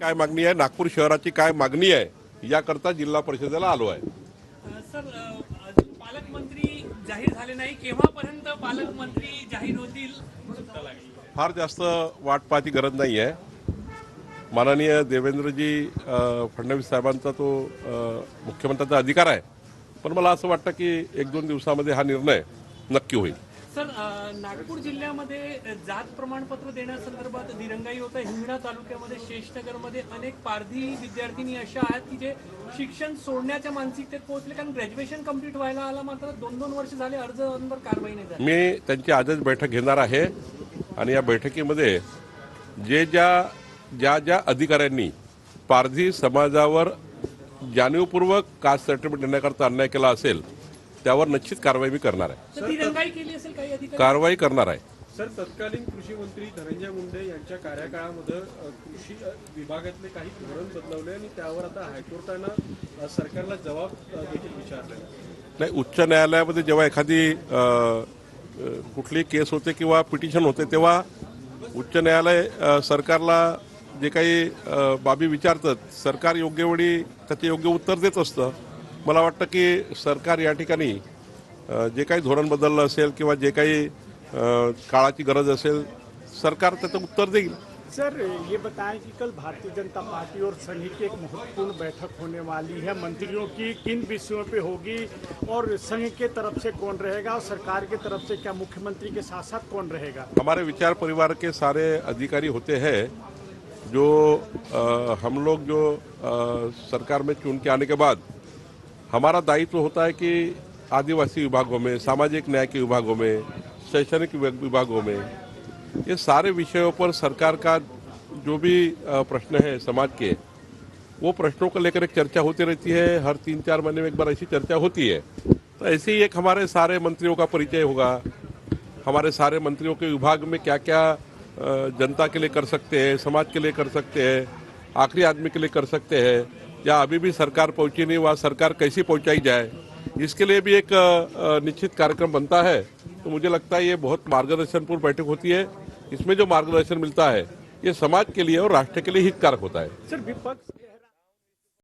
काय मागणी आहे, नागपूर शहराची काय मागणी आहे याकरता जिल्हा परिषदेला आलो आहे. सर, अजून पालकमंत्री जाहीर झाले नाही, केव्हापर्यंत पालकमंत्री जाहीर होतील? फार जास्त वाट पाहती गरज नाही आहे. माननीय देवेंद्रजी फडणवीस साहेबांचा तो मुख्यमंत्र्यांचा अधिकार आहे, पण मला असं वाटतं की 1-2 दिवसामध्ये हा निर्णय नक्की होईल. सर, नागपूर जिल्ह्यामध्ये जात प्रमाणपत्र देण्यासंदर्भात दिरंगाई होत आहे. हिंगणा तालुक्यामध्ये शेषनगरमध्ये अनेक पारधी विद्यार्थिनी अशा आहेत की जे शिक्षण सोडण्याच्या मानसिकतेत पोहोचले, कारण ग्रॅज्युएशन कंप्लीट व्हायला आला मात्र 2-2 वर्ष झाले अर्जांवर कारवाई नाही झाली. मी त्यांची आजच बैठक घेणार आहे आणि या बैठकीमध्ये ज्या अधिकाऱ्यांनी पारधी समाजावर जाणीवपूर्वक कास्ट सर्टिफिकेट देण्याकरता अन्याय केला असेल त्यावर निश्चित कारवाई मी करणार आहे. तर दिरंगाई केली असेल काही अधिकारी? कारवाई करणार आहे. सर, तत्कालीन कृषी मंत्री धनंजय मुंडे यांच्या कार्यकाळामध्ये कृषी विभागातले काही धोरण बदलवले आणि त्यावर आता हायकोर्टानं सरकारला जबाब देखील विचारले. नाही, उच्च न्यायालयामध्ये जेव्हा एखादी कुठली केस होते किंवा पिटिशन होते तेव्हा उच्च न्यायालय सरकारला जे काही बाबी विचारतात, सरकार योग्य वेळी त्याचे योग्य उत्तर देत असतं. मला वाटतं की सरकार या ठिकाणी जे काही धोरण बदललं असेल किंवा जे काही काळाची गरज असेल सरकार त्याचं उत्तर देईल. सर, ये बताएं कि कल भारतीय जनता पार्टी और संघ की एक महत्वपूर्ण बैठक होने वाली है, मंत्रियों की किन विषयों पे होगी और संघ के तरफ से कौन रहेगा और सरकार की तरफ से क्या मुख्यमंत्री के साथ साथ कौन रहेगा? हमारे विचार परिवार के सारे अधिकारी होते हैं जो हम लोग जो सरकार में चुन के आने के बाद हमारा दायित्व होता है कि आदिवासी विभागों में, सामाजिक न्याय के विभागों में, शैक्षणिक विभागों में ये सारे विषयों पर सरकार का जो भी प्रश्न है समाज के, वो प्रश्नों को लेकर एक चर्चा होती रहती है. हर 3-4 महीने में एक बार ऐसी चर्चा होती है. तो ऐसे ही एक हमारे सारे मंत्रियों का परिचय होगा. हमारे सारे मंत्रियों के विभाग में क्या क्या जनता के लिए कर सकते हैं, समाज के लिए कर सकते हैं, आखिरी आदमी के लिए कर सकते हैं, या अभी भी सरकार पहुंची नहीं, वहाँ सरकार कैसी पहुंचाई जाए, इसके लिए भी एक निश्चित कार्यक्रम बनता है. तो मुझे लगता है ये बहुत मार्गदर्शनपूर्ण बैठक होती है. इसमें जो मार्गदर्शन मिलता है ये समाज के लिए और राष्ट्र के लिए हितकारक होता है. सर, विपक्ष